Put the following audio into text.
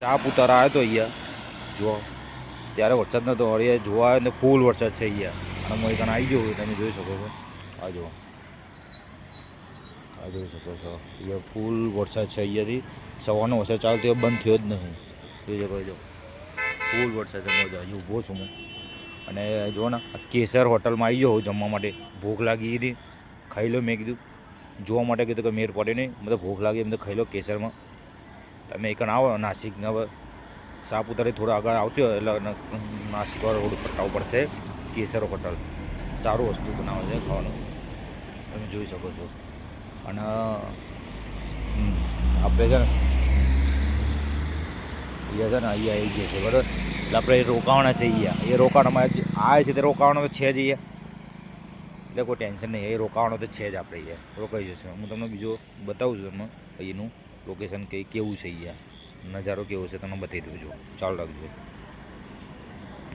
સાપુતારા આવ્યો તો અહીંયા જો ત્યારે વરસાદ નહોતો અહીંયા જોવા આવ્યો ને ફૂલ વરસાદ છે અહીંયા અને હું અહીં આવી ગયો તમે જોઈ શકો છો આ જુઓ આ જોઈ શકો છો અહીંયા ફૂલ વરસાદ છે અહીંયાથી સવારનો વરસાદ ચાલુ થયો બંધ થયો જ નહીં જોઈ શકો છો ફૂલ વરસાદ છે મજા અહીં ઊભો છું હું અને જુઓ ને કેસર હોટલમાં આવી ગયો જમવા માટે ભૂખ લાગી હતી ખાઈ લો મેં કીધું જોવા માટે કીધું કે મેર પડે નહીં મતલબ ભૂખ લાગી એમ તો ખાઈ લો કેસરમાં તમે એક આવો નાસિક હવે સાપુતારા થોડા આગળ આવશો એટલે નાસિકવાળા રોડ ઉપર આવવું પડશે કેસર હોટલ સારું વસ્તુ બનાવે છે ખાવાનું તમે જોઈ શકો છો અને આપણે છે ને અહીંયા છે ને અહીંયા આવી જઈએ છે બરાબર એટલે આપણે રોકાવાના છે અહીંયા એ રોકાવાનામાં આવે છે તે રોકાવાનો તો છે જ અહીંયા એટલે કોઈ ટેન્શન નહીં એ રોકાવાનો તો છે જ આપણે અહીંયા રોકાઈ જશું હું તમને બીજું બતાવું છું તમને અહીંનું લોકેશન કેવું છે અહીંયા નજારો કેવો છે તમને બતાવી દઉં છું ચાલો રાખજો